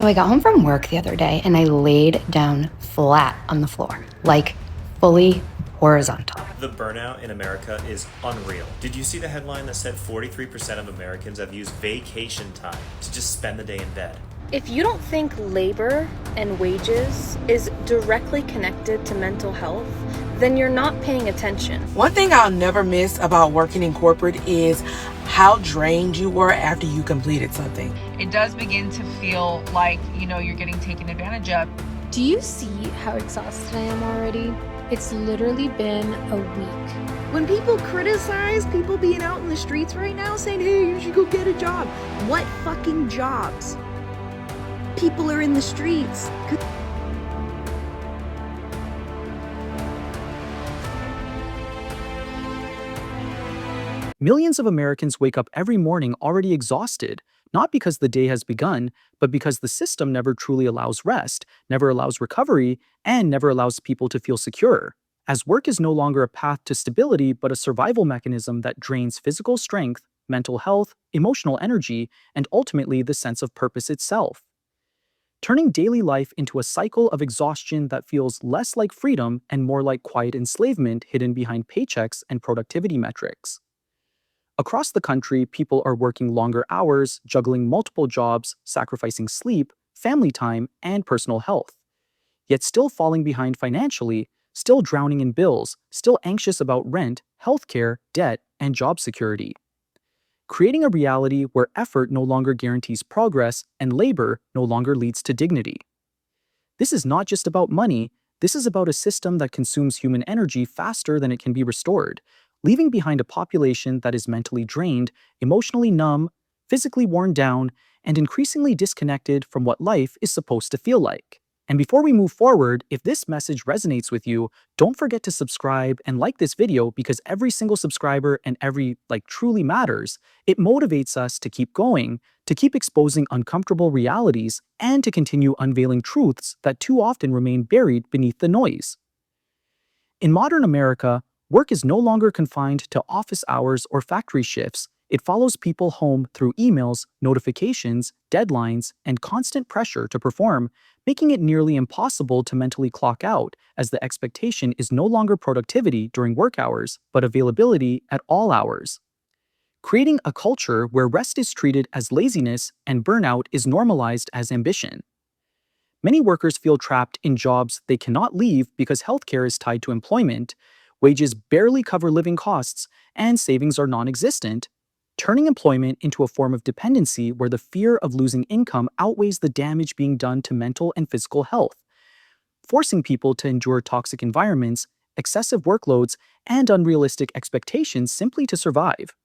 So I got home from work the other day and I laid down flat on the floor, like fully horizontal. The burnout in America is unreal. Did you see the headline that said 43% of Americans have used vacation time to just spend the day in bed? If you don't think labor and wages is directly connected to mental health, then you're not paying attention. One thing I'll never miss about working in corporate is how drained you were after you completed something. It does begin to feel like, you're getting taken advantage of. Do you see how exhausted I am already? It's literally been a week. When people criticize people being out in the streets right now saying, hey, you should go get a job. What fucking jobs? People are in the streets. Millions of Americans wake up every morning already exhausted, not because the day has begun, but because the system never truly allows rest, never allows recovery, and never allows people to feel secure. As work is no longer a path to stability, but a survival mechanism that drains physical strength, mental health, emotional energy, and ultimately the sense of purpose itself. Turning daily life into a cycle of exhaustion that feels less like freedom and more like quiet enslavement hidden behind paychecks and productivity metrics. Across the country, people are working longer hours, juggling multiple jobs, sacrificing sleep, family time, and personal health. Yet still falling behind financially, still drowning in bills, still anxious about rent, healthcare, debt, and job security. Creating a reality where effort no longer guarantees progress and labor no longer leads to dignity. This is not just about money, this is about a system that consumes human energy faster than it can be restored, leaving behind a population that is mentally drained, emotionally numb, physically worn down, and increasingly disconnected from what life is supposed to feel like. And before we move forward, if this message resonates with you, don't forget to subscribe and like this video because every single subscriber and every truly matters. It motivates us to keep going, to keep exposing uncomfortable realities, and to continue unveiling truths that too often remain buried beneath the noise. In modern America, work is no longer confined to office hours or factory shifts. It follows people home through emails, notifications, deadlines, and constant pressure to perform, making it nearly impossible to mentally clock out, as the expectation is no longer productivity during work hours, but availability at all hours. Creating a culture where rest is treated as laziness and burnout is normalized as ambition. Many workers feel trapped in jobs they cannot leave because healthcare is tied to employment, wages barely cover living costs, and savings are non-existent, turning employment into a form of dependency where the fear of losing income outweighs the damage being done to mental and physical health, forcing people to endure toxic environments, excessive workloads, and unrealistic expectations simply to survive.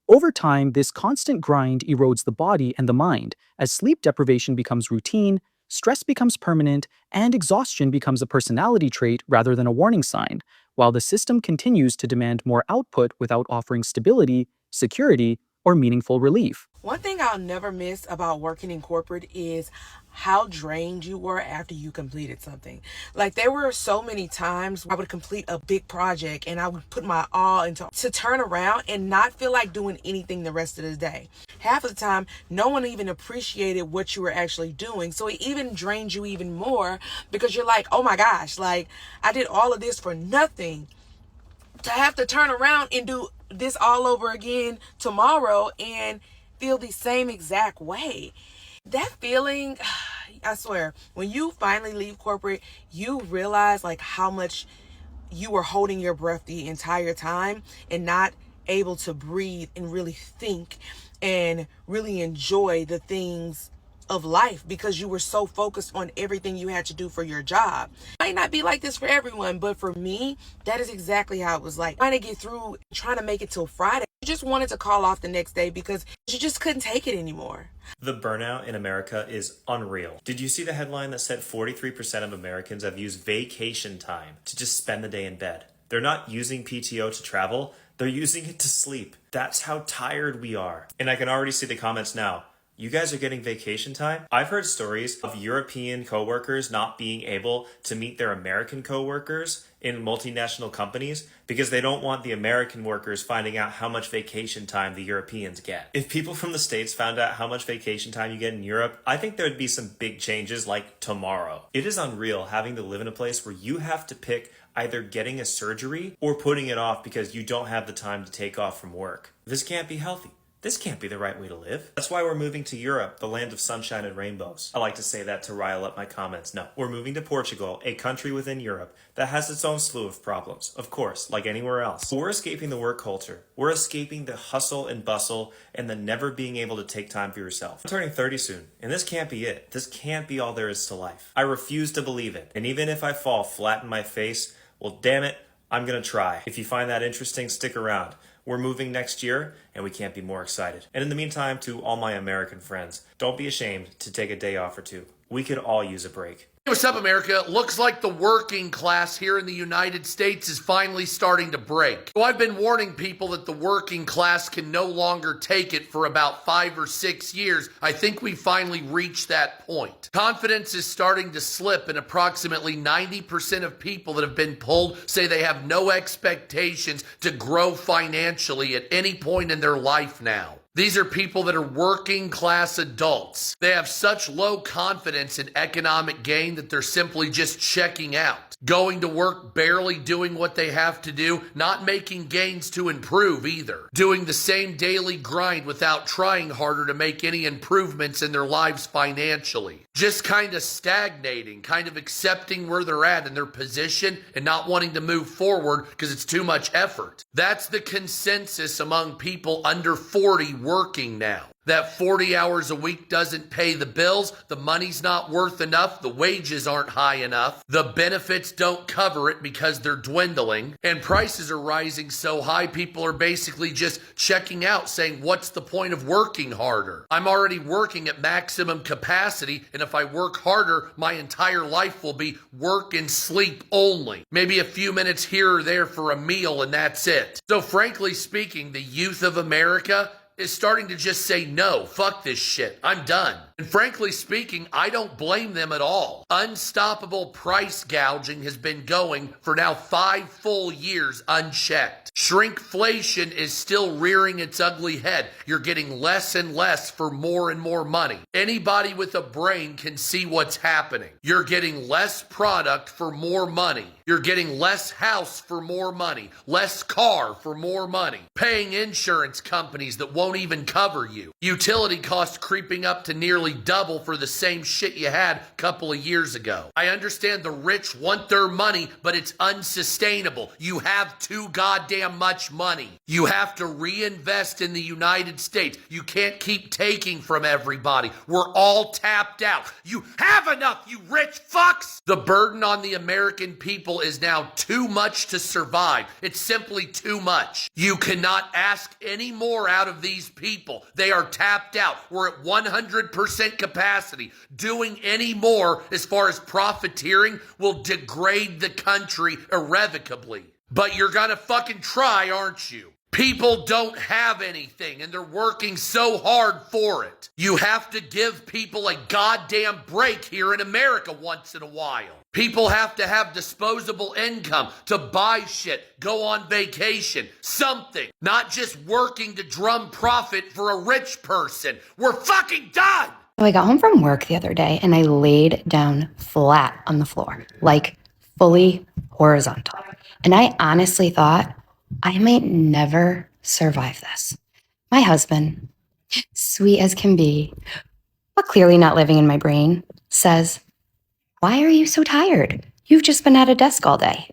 Over time, this constant grind erodes the body and the mind, as sleep deprivation becomes routine, stress becomes permanent, and exhaustion becomes a personality trait rather than a warning sign, while the system continues to demand more output without offering stability, security, or meaningful relief. One thing I'll never miss about working in corporate is how drained you were after you completed something. There were so many times I would complete a big project and I would put my all into to turn around and not feel like doing anything the rest of the day. Half of the time, no one even appreciated what you were actually doing. So it even drains you even more because you're like, oh my gosh, I did all of this for nothing. To have to turn around and do this all over again tomorrow and feel the same exact way. That feeling, I swear, when you finally leave corporate, you realize how much you were holding your breath the entire time and not able to breathe and really think and really enjoy the things of life because you were so focused on everything you had to do for your job. It might not be like this for everyone, but for me, that is exactly how it was like. Trying to get through, trying to make it till Friday. You just wanted to call off the next day because you just couldn't take it anymore. The burnout in America is unreal. Did you see the headline that said 43% of Americans have used vacation time to just spend the day in bed? They're not using PTO to travel, they're using it to sleep. That's how tired we are. And I can already see the comments now. You guys are getting vacation time? I've heard stories of European coworkers not being able to meet their American coworkers in multinational companies because they don't want the American workers finding out how much vacation time the Europeans get. If people from the States found out how much vacation time you get in Europe, I think there would be some big changes like tomorrow. It is unreal having to live in a place where you have to pick either getting a surgery or putting it off because you don't have the time to take off from work. This can't be healthy. This can't be the right way to live. That's why we're moving to Europe, the land of sunshine and rainbows. I like to say that to rile up my comments. No, we're moving to Portugal, a country within Europe that has its own slew of problems, of course, like anywhere else. But we're escaping the work culture. We're escaping the hustle and bustle and the never being able to take time for yourself. I'm turning 30 soon, and this can't be it. This can't be all there is to life. I refuse to believe it. And even if I fall flat in my face, well, damn it, I'm gonna try. If you find that interesting, stick around. We're moving next year, and we can't be more excited. And in the meantime, to all my American friends, don't be ashamed to take a day off or two. We could all use a break. Hey, what's up, America? Looks like the working class here in the United States is finally starting to break. So I've been warning people that the working class can no longer take it for about 5 or 6 years. I think we finally reached that point. Confidence is starting to slip, and approximately 90% of people that have been polled say they have no expectations to grow financially at any point in their life now. These are people that are working class adults. They have such low confidence in economic gain that they're simply just checking out, going to work, barely doing what they have to do, not making gains to improve either, doing the same daily grind without trying harder to make any improvements in their lives financially, just kind of stagnating, kind of accepting where they're at in their position and not wanting to move forward because it's too much effort. That's the consensus among people under 40 working now. That 40 hours a week doesn't pay the bills, the money's not worth enough, the wages aren't high enough, the benefits don't cover it because they're dwindling, and prices are rising so high people are basically just checking out saying, what's the point of working harder? I'm already working at maximum capacity, and if I work harder, my entire life will be work and sleep only. Maybe a few minutes here or there for a meal and that's it. So frankly speaking, the youth of America is starting to just say, no, fuck this shit, I'm done. And frankly speaking, I don't blame them at all. Unstoppable price gouging has been going for now 5 full years unchecked. Shrinkflation is still rearing its ugly head. You're getting less and less for more and more money. Anybody with a brain can see what's happening. You're getting less product for more money. You're getting less house for more money, less car for more money, paying insurance companies that won't even cover you. Utility costs creeping up to nearly double for the same shit you had a couple of years ago. I understand the rich want their money, but it's unsustainable. You have too goddamn much money. You have to reinvest in the United States. You can't keep taking from everybody. We're all tapped out. You have enough, you rich fucks! The burden on the American people is now too much to survive. It's simply too much. You cannot ask any more out of these people. They are tapped out. We're at 100% capacity. Doing any more as far as profiteering will degrade the country irrevocably. But you're gonna fucking try, aren't you? People don't have anything and they're working so hard for it. You have to give people a goddamn break here in America once in a while. People have to have disposable income to buy shit, go on vacation, something. Not just working to drum profit for a rich person. We're fucking done! So I got home from work the other day and I laid down flat on the floor, like fully horizontal. And I honestly thought, I might never survive this. My husband, sweet as can be, but clearly not living in my brain, says, why are you so tired? You've just been at a desk all day.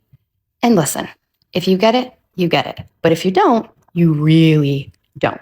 And listen, if you get it, you get it. But if you don't, you really don't.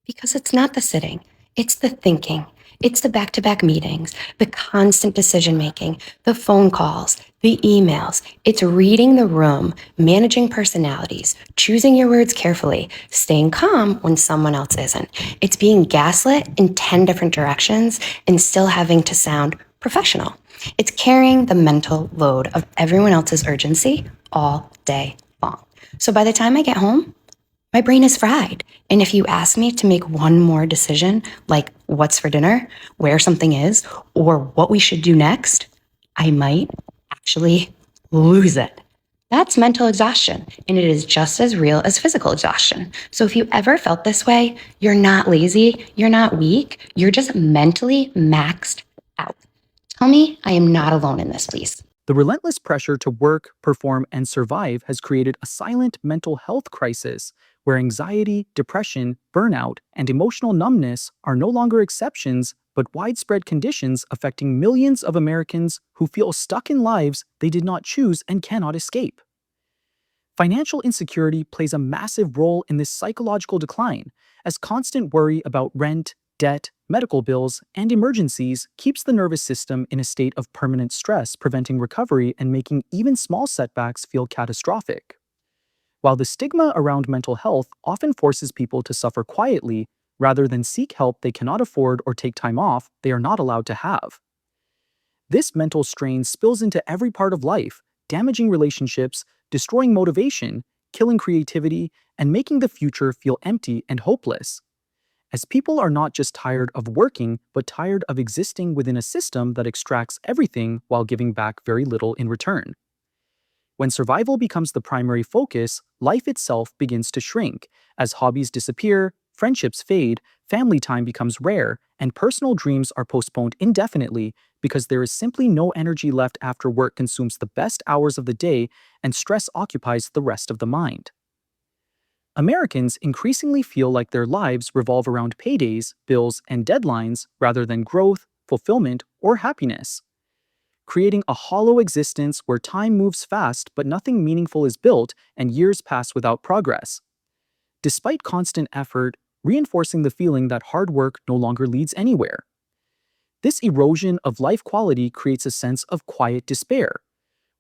Because it's not the sitting, it's the thinking. It's the back-to-back meetings, the constant decision-making, the phone calls, the emails. It's reading the room, managing personalities, choosing your words carefully, staying calm when someone else isn't. It's being gaslit in 10 different directions and still having to sound professional. It's carrying the mental load of everyone else's urgency all day long. So by the time I get home, My brain is fried. And if you ask me to make one more decision, like what's for dinner, where something is, or what we should do next, I might actually lose it. That's mental exhaustion, and it is just as real as physical exhaustion. So if you ever felt this way, you're not lazy, you're not weak, you're just mentally maxed out. Tell me I am not alone in this, please. The relentless pressure to work, perform, and survive has created a silent mental health crisis where anxiety, depression, burnout, and emotional numbness are no longer exceptions, but widespread conditions affecting millions of Americans who feel stuck in lives they did not choose and cannot escape. Financial insecurity plays a massive role in this psychological decline, as constant worry about rent, debt, medical bills, and emergencies keeps the nervous system in a state of permanent stress, preventing recovery and making even small setbacks feel catastrophic. While the stigma around mental health often forces people to suffer quietly rather than seek help they cannot afford or take time off they are not allowed to have. This mental strain spills into every part of life, damaging relationships, destroying motivation, killing creativity, and making the future feel empty and hopeless. As people are not just tired of working, but tired of existing within a system that extracts everything while giving back very little in return. When survival becomes the primary focus, life itself begins to shrink, as hobbies disappear, friendships fade, family time becomes rare, and personal dreams are postponed indefinitely because there is simply no energy left after work consumes the best hours of the day and stress occupies the rest of the mind. Americans increasingly feel like their lives revolve around paydays, bills, and deadlines rather than growth, fulfillment, or happiness, creating a hollow existence where time moves fast but nothing meaningful is built and years pass without progress. Despite constant effort, reinforcing the feeling that hard work no longer leads anywhere. This erosion of life quality creates a sense of quiet despair,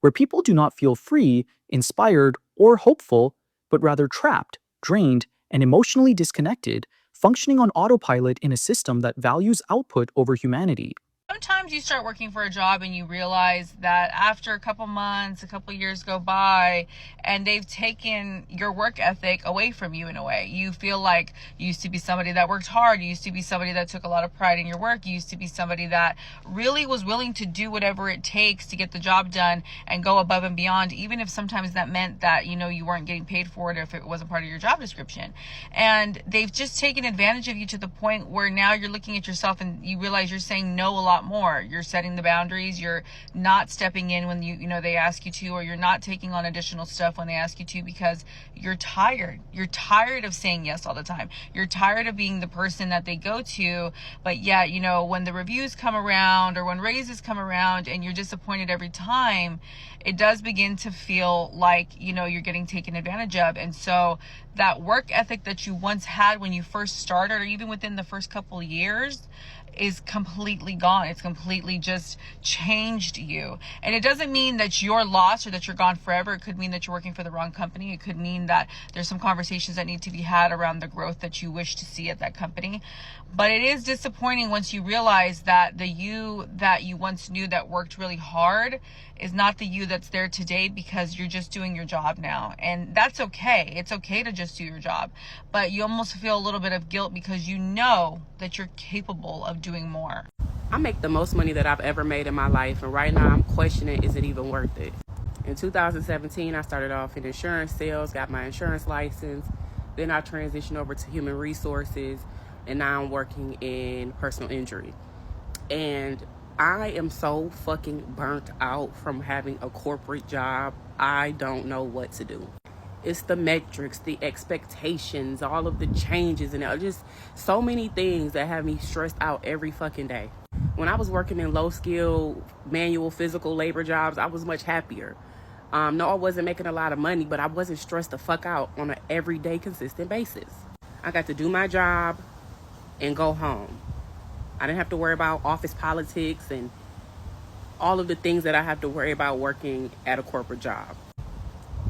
where people do not feel free, inspired, or hopeful, but rather trapped, drained, and emotionally disconnected, functioning on autopilot in a system that values output over humanity. Sometimes you start working for a job and you realize that after a couple months, a couple years go by, and they've taken your work ethic away from you in a way. You feel like you used to be somebody that worked hard. You used to be somebody that took a lot of pride in your work. You used to be somebody that really was willing to do whatever it takes to get the job done and go above and beyond, even if sometimes that meant that, you weren't getting paid for it or if it wasn't part of your job description. And they've just taken advantage of you to the point where now you're looking at yourself and you realize you're saying no a lot more. You're setting the boundaries. You're not stepping in when they ask you to, or you're not taking on additional stuff when they ask you to because you're tired. You're tired of saying yes all the time. You're tired of being the person that they go to, but yet, when the reviews come around or when raises come around and you're disappointed every time, it does begin to feel like, you're getting taken advantage of. And so that work ethic that you once had when you first started, or even within the first couple years, is completely gone. It's completely just changed you. And it doesn't mean that you're lost or that you're gone forever. It could mean that you're working for the wrong company. It could mean that there's some conversations that need to be had around the growth that you wish to see at that company. But it is disappointing once you realize that the you that you once knew that worked really hard is not the you that's there today, because you're just doing your job now. And that's okay. It's okay to just do your job. But you almost feel a little bit of guilt because you know that you're capable of doing more. I make the most money that I've ever made in my life, and right now I'm questioning, is it even worth it? In 2017, I started off in insurance sales, got my insurance license, then I transitioned over to human resources, and now I'm working in personal injury. And I am so fucking burnt out from having a corporate job. I don't know what to do. It's the metrics, the expectations, all of the changes, and just so many things that have me stressed out every fucking day. When I was working in low-skill, manual, physical labor jobs, I was much happier. No, I wasn't making a lot of money, but I wasn't stressed the fuck out on an everyday, consistent basis. I got to do my job and go home. I didn't have to worry about office politics and all of the things that I have to worry about working at a corporate job.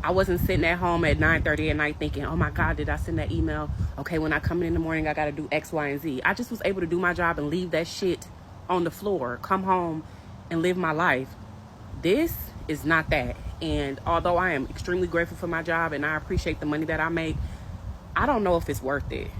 I wasn't sitting at home at 9:30 at night thinking, oh my God, did I send that email? Okay, when I come in the morning, I got to do X, Y, and Z. I just was able to do my job and leave that shit on the floor, come home and live my life. This is not that. And although I am extremely grateful for my job and I appreciate the money that I make, I don't know if it's worth it.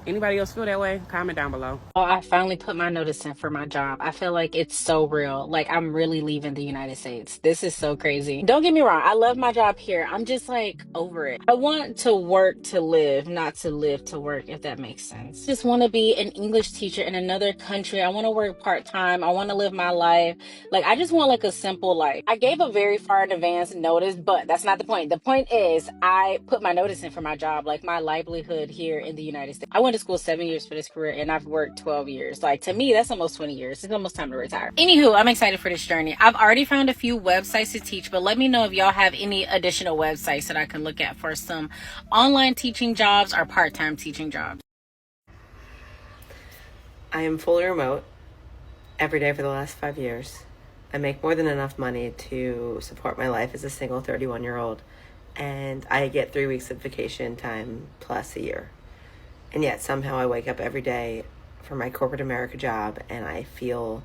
Anybody else feel that way? Comment down below. Oh, I finally put my notice in for my job. I feel like it's so real. Like I'm really leaving the United States. This is so crazy. Don't get me wrong. I love my job here. I'm just like over it. I want to work to live, not to live to work, if that makes sense. Just want to be an English teacher in another country. I want to work part-time. I want to live my life. Like I just want like a simple life. I gave a very far in advance notice, but that's not the point. The point is I put my notice in for my job, like my livelihood here in the United States. I went to school 7 years for this career and I've worked 12 years. Like to me, that's almost 20 years. It's almost time to retire. Anywho, I'm excited for this journey. I've already found a few websites to teach, but let me know if y'all have any additional websites that I can look at for some online teaching jobs or part-time teaching jobs. I am fully remote every day for the last 5 years. I make more than enough money to support my life as a single 31-year-old, and I get 3 weeks of vacation time plus a year. And yet somehow I wake up every day for my corporate America job and I feel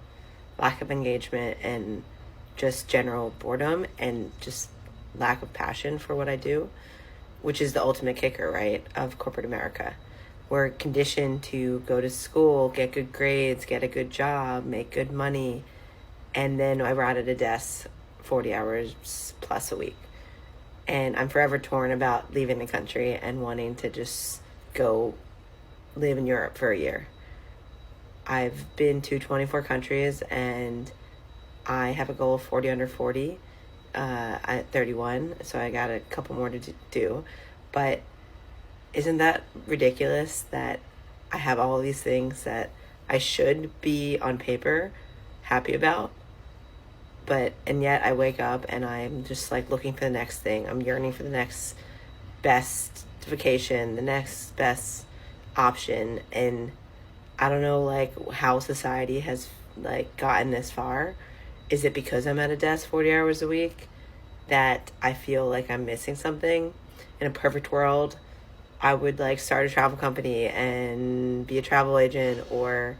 lack of engagement and just general boredom and just lack of passion for what I do, which is the ultimate kicker, right, of corporate America. We're conditioned to go to school, get good grades, get a good job, make good money, and then I rot at a desk 40 hours plus a week. And I'm forever torn about leaving the country and wanting to just go live in Europe for a year. I've been to 24 countries and I have a goal of 40 under 40 at 31, so I got a couple more to do. But isn't that ridiculous that I have all these things that I should be on paper happy about, and yet I wake up and I'm just like looking for the next thing. I'm yearning for the next best vacation, the next best option, and I don't know like how society has like gotten this far. Is it because I'm at a desk 40 hours a week that I feel like I'm missing something? In a perfect world, I would like start a travel company and be a travel agent or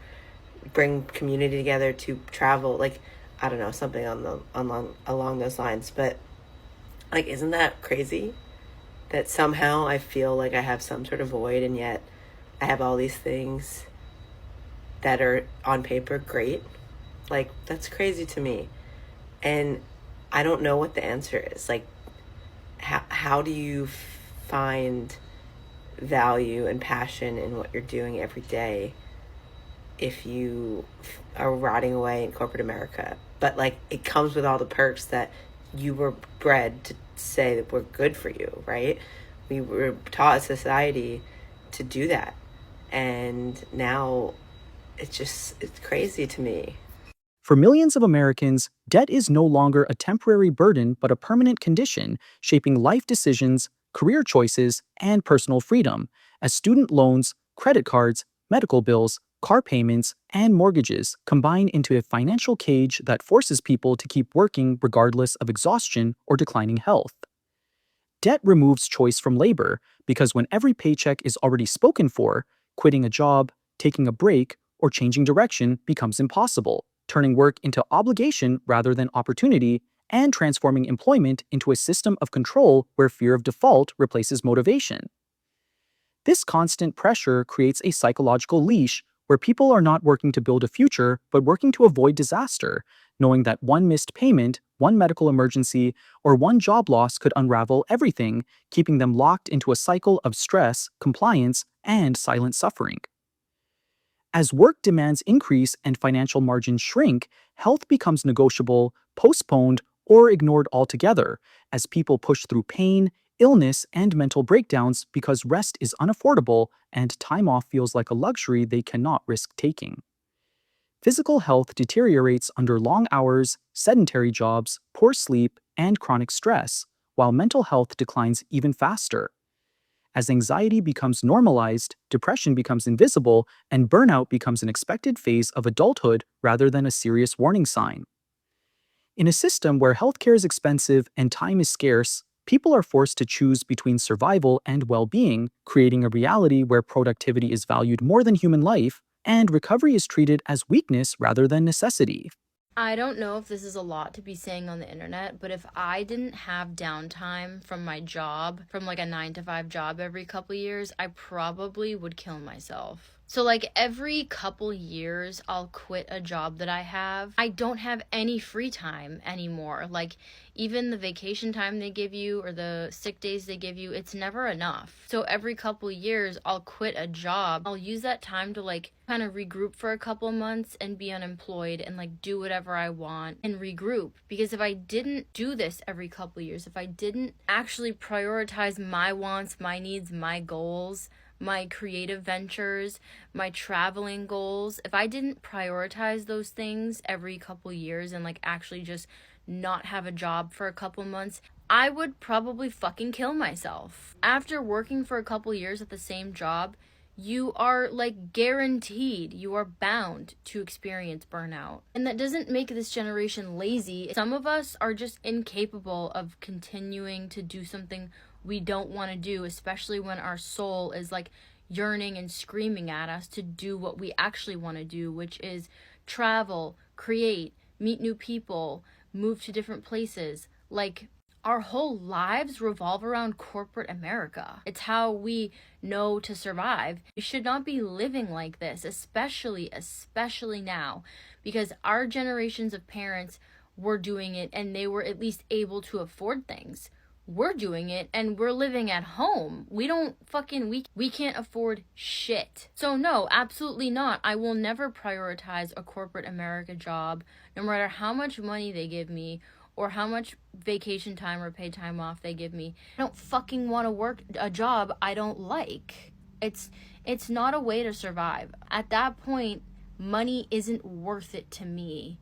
bring community together to travel, like I don't know, something along those lines. But like, isn't that crazy that somehow I feel like I have some sort of void, and yet I have all these things that are on paper great? Like, that's crazy to me. And I don't know what the answer is. Like, how do you find value and passion in what you're doing every day if you are rotting away in corporate America? But like, it comes with all the perks that you were bred to say that were good for you, right? We were taught as society to do that. And now it's crazy to me. For millions of Americans, debt is no longer a temporary burden but a permanent condition shaping life decisions, career choices, and personal freedom, as student loans, credit cards, medical bills, car payments, and mortgages combine into a financial cage that forces people to keep working regardless of exhaustion or declining health. Debt removes choice from labor because when every paycheck is already spoken for, quitting a job, taking a break, or changing direction becomes impossible, turning work into obligation rather than opportunity, and transforming employment into a system of control where fear of default replaces motivation. This constant pressure creates a psychological leash where people are not working to build a future but working to avoid disaster, knowing that one missed payment, one medical emergency, or one job loss could unravel everything, keeping them locked into a cycle of stress, compliance, and silent suffering. As work demands increase and financial margins shrink, health becomes negotiable, postponed, or ignored altogether as people push through pain, illness, and mental breakdowns because rest is unaffordable and time off feels like a luxury they cannot risk taking. Physical health deteriorates under long hours, sedentary jobs, poor sleep, and chronic stress, while mental health declines even faster. As anxiety becomes normalized, depression becomes invisible, and burnout becomes an expected phase of adulthood rather than a serious warning sign. In a system where healthcare is expensive and time is scarce, people are forced to choose between survival and well-being, creating a reality where productivity is valued more than human life, and recovery is treated as weakness rather than necessity. I don't know if this is a lot to be saying on the internet, but if I didn't have downtime from my job, from like a 9 to 5 job every couple years, I probably would kill myself. So like every couple years, I'll quit a job that I have. I don't have any free time anymore. Like even the vacation time they give you or the sick days they give you, it's never enough. So every couple years, I'll quit a job. I'll use that time to like kind of regroup for a couple months and be unemployed and like do whatever I want and regroup. Because if I didn't do this every couple years, if I didn't actually prioritize my wants, my needs, my goals, my creative ventures, my traveling goals, if I didn't prioritize those things every couple years and like actually just not have a job for a couple months, I would probably fucking kill myself. After working for a couple years at the same job, you are like guaranteed, you are bound to experience burnout. And that doesn't make this generation lazy. Some of us are just incapable of continuing to do something we don't want to do, especially when our soul is like yearning and screaming at us to do what we actually want to do, which is travel, create, meet new people, move to different places. Like our whole lives revolve around corporate America. It's how we know to survive. We should not be living like this, especially now, because our generations of parents were doing it and they were at least able to afford things. We're doing it and we're living at home. We can't afford shit. So no, absolutely not. I will never prioritize a corporate America job, no matter how much money they give me or how much vacation time or paid time off they give me. I don't fucking want to work a job I don't like. It's not a way to survive. At that point, money isn't worth it to me.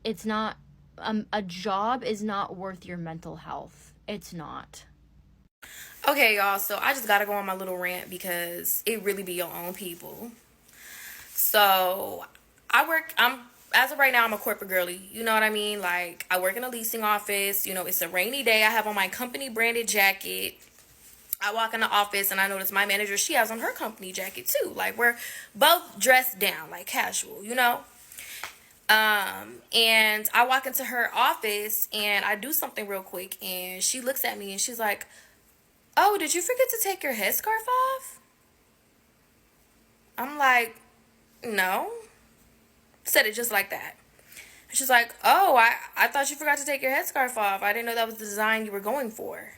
It's not, a job is not worth your mental health. It's not. Okay, y'all, so I just gotta go on my little rant because it really be your own people. So as of right now, I'm a corporate girly. You know what I mean? Like, I work in a leasing office. You know, it's a rainy day. I have on my company branded jacket. I walk in the office and I notice my manager, she has on her company jacket too. Like, we're both dressed down, like casual, you know? And I walk into her office and I do something real quick and she looks at me and she's like, "Oh, did you forget to take your headscarf off?" I'm like, "No." Said it just like that. And she's like, "Oh, I thought you forgot to take your headscarf off. I didn't know that was the design you were going for."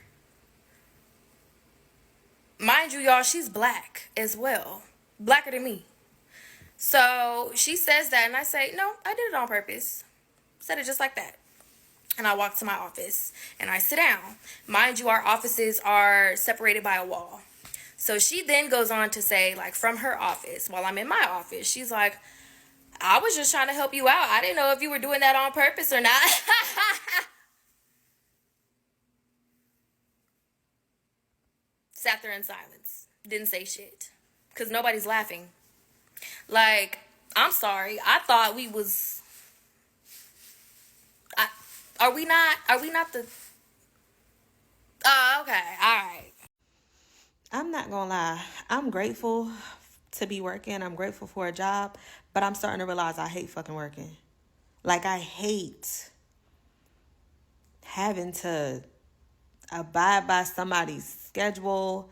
Mind you, y'all, she's black as well. Blacker than me. So she says that and I say, "No, I did it on purpose." Said it just like that. And I walk to my office and I sit down. Mind you, our offices are separated by a wall. So she then goes on to say, like, from her office, while I'm in my office, she's like, "I was just trying to help you out. I didn't know if you were doing that on purpose or not." Sat there in silence. Didn't say shit. Because nobody's laughing. Like, I'm sorry. I thought we was... Are we not the... Oh, okay. All right. I'm not gonna lie. I'm grateful to be working. I'm grateful for a job. But I'm starting to realize I hate fucking working. Like, I hate having to abide by somebody's schedule.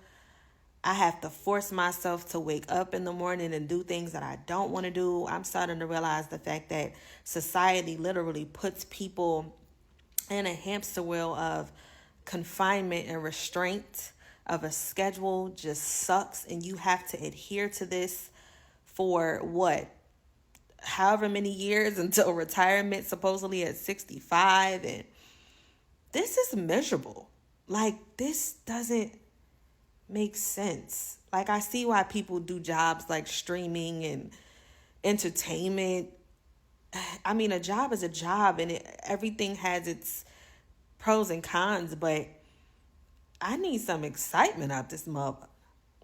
I have to force myself to wake up in the morning and do things that I don't want to do. I'm starting to realize the fact that society literally puts people in a hamster wheel of confinement and restraint of a schedule just sucks. And you have to adhere to this for what? However many years until retirement, supposedly at 65. And this is miserable. Like, this doesn't make sense. Like, I see why people do jobs like streaming and entertainment. I mean, a job is a job and everything has its pros and cons, but I need some excitement out this mother.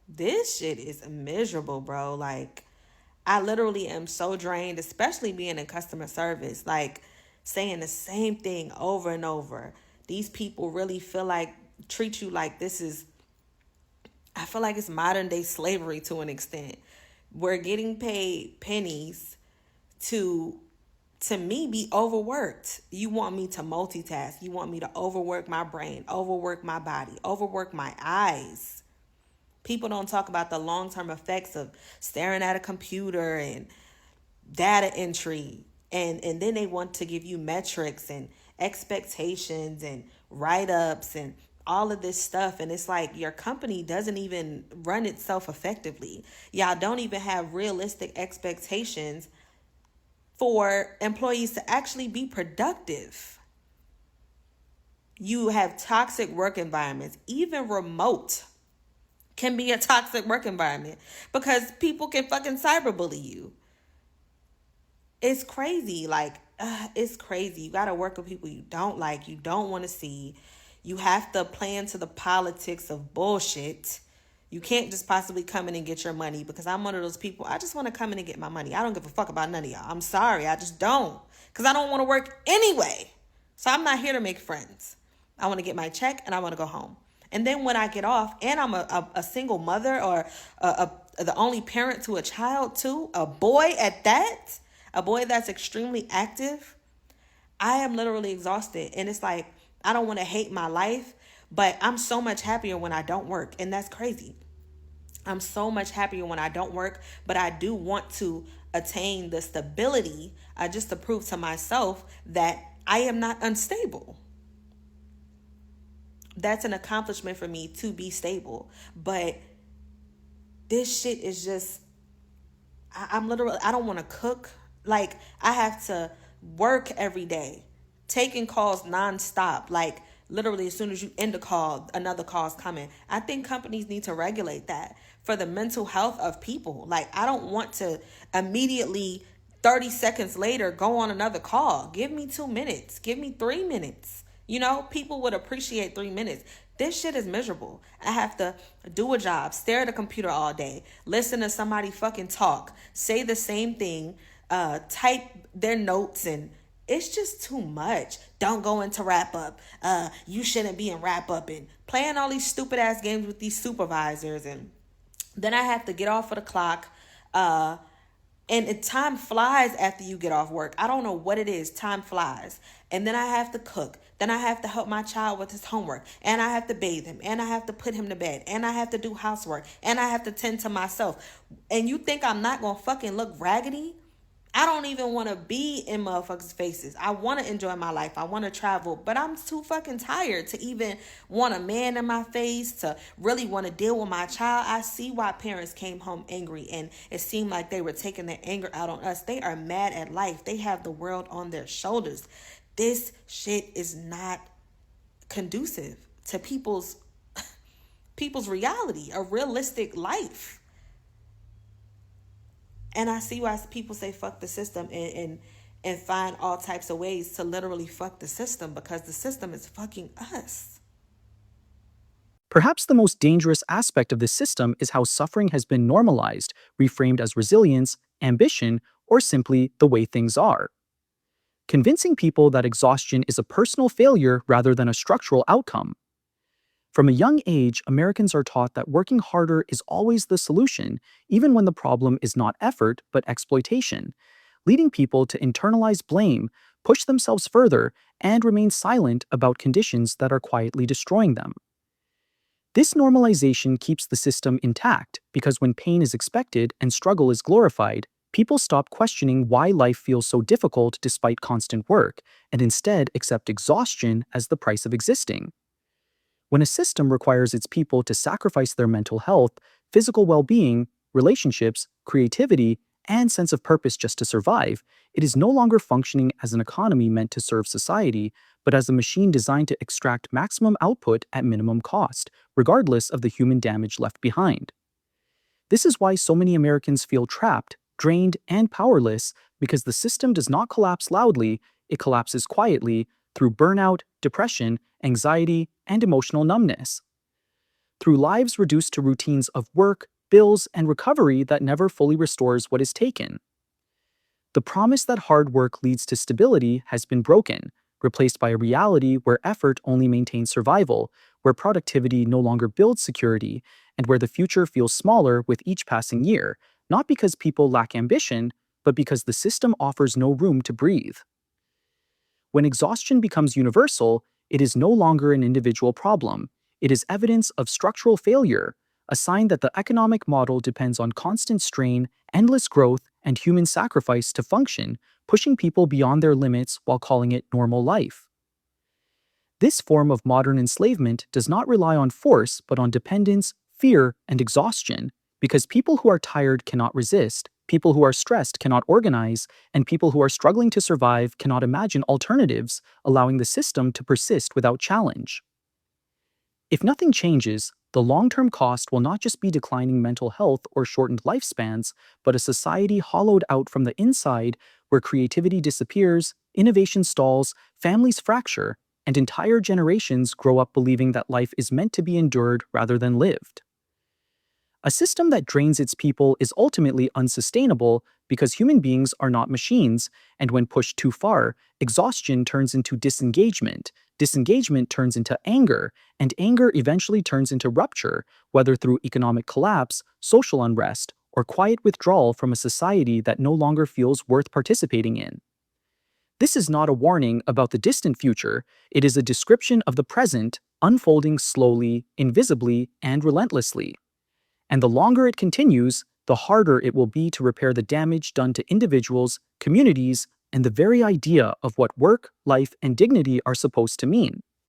This shit is miserable, bro. Like, I literally am so drained, especially being in customer service, like saying the same thing over and over. These people really treat you like this is, I feel like it's modern day slavery to an extent. We're getting paid pennies to to me be overworked. You want me to multitask. You want me to overwork my brain, overwork my body, overwork my eyes. People don't talk about the long-term effects of staring at a computer and data entry. And then they want to give you metrics and expectations and write-ups and all of this stuff. And it's like your company doesn't even run itself effectively. Y'all don't even have realistic expectations for employees to actually be productive. You have toxic work environments. Even remote can be a toxic work environment because people can fucking cyberbully you. It's crazy. It's crazy. You got to work with people you don't like, you don't want to see. You have to play into the politics of bullshit. You can't just possibly come in and get your money, because I'm one of those people. I just want to come in and get my money. I don't give a fuck about none of y'all. I'm sorry. I just don't. Because I don't want to work anyway. So I'm not here to make friends. I want to get my check and I want to go home. And then when I get off, and I'm a single mother, or the only parent to a child too, a boy at that, a boy that's extremely active, I am literally exhausted. And it's like, I don't want to hate my life, but I'm so much happier when I don't work. And that's crazy. I'm so much happier when I don't work, but I do want to attain the stability just to prove to myself that I am not unstable. That's an accomplishment for me, to be stable. But this shit is just, I'm literally, I don't want to cook. Like, I have to work every day, taking calls nonstop. Like, literally, as soon as you end a call, another call's coming. I think companies need to regulate that for the mental health of people. Like, I don't want to immediately 30 seconds later go on another call. Give me 2 minutes. Give me 3 minutes. You know, people would appreciate 3 minutes. This shit is miserable. I have to do a job, stare at a computer all day, listen to somebody fucking talk, say the same thing, type their notes, and it's just too much. Don't go into wrap up. You shouldn't be in wrap up, and playing all these stupid ass games with these supervisors. And then I have to get off of the clock. And time flies after you get off work. I don't know what it is. Time flies. And then I have to cook. Then I have to help my child with his homework. And I have to bathe him. And I have to put him to bed. And I have to do housework. And I have to tend to myself. And you think I'm not going to fucking look raggedy? I don't even want to be in motherfuckers' faces. I want to enjoy my life. I want to travel. But I'm too fucking tired to even want a man in my face, to really want to deal with my child. I see why parents came home angry, and it seemed like they were taking their anger out on us. They are mad at life. They have the world on their shoulders. This shit is not conducive to people's reality, a realistic life. And I see why people say fuck the system, and find all types of ways to literally fuck the system, because the system is fucking us. Perhaps the most dangerous aspect of this system is how suffering has been normalized, reframed as resilience, ambition, or simply the way things are. Convincing people that exhaustion is a personal failure rather than a structural outcome. From a young age, Americans are taught that working harder is always the solution, even when the problem is not effort but exploitation, leading people to internalize blame, push themselves further, and remain silent about conditions that are quietly destroying them. This normalization keeps the system intact because when pain is expected and struggle is glorified, people stop questioning why life feels so difficult despite constant work, and instead accept exhaustion as the price of existing. When a system requires its people to sacrifice their mental health, physical well-being, relationships, creativity, and sense of purpose just to survive, it is no longer functioning as an economy meant to serve society, but as a machine designed to extract maximum output at minimum cost, regardless of the human damage left behind. This is why so many Americans feel trapped, drained, and powerless, because the system does not collapse loudly, it collapses quietly through burnout, depression, anxiety, and emotional numbness. Through lives reduced to routines of work, bills, and recovery that never fully restores what is taken. The promise that hard work leads to stability has been broken, replaced by a reality where effort only maintains survival, where productivity no longer builds security, and where the future feels smaller with each passing year, not because people lack ambition, but because the system offers no room to breathe. When exhaustion becomes universal, it is no longer an individual problem. It is evidence of structural failure, a sign that the economic model depends on constant strain, endless growth, and human sacrifice to function, pushing people beyond their limits while calling it normal life. This form of modern enslavement does not rely on force but on dependence, fear, and exhaustion, because people who are tired cannot resist, people who are stressed cannot organize, and people who are struggling to survive cannot imagine alternatives, allowing the system to persist without challenge. If nothing changes, the long-term cost will not just be declining mental health or shortened lifespans, but a society hollowed out from the inside where creativity disappears, innovation stalls, families fracture, and entire generations grow up believing that life is meant to be endured rather than lived. A system that drains its people is ultimately unsustainable because human beings are not machines, and when pushed too far, exhaustion turns into disengagement, disengagement turns into anger, and anger eventually turns into rupture, whether through economic collapse, social unrest, or quiet withdrawal from a society that no longer feels worth participating in. This is not a warning about the distant future, it is a description of the present, unfolding slowly, invisibly, and relentlessly. And the longer it continues, the harder it will be to repair the damage done to individuals, communities, and the very idea of what work, life, and dignity are supposed to mean.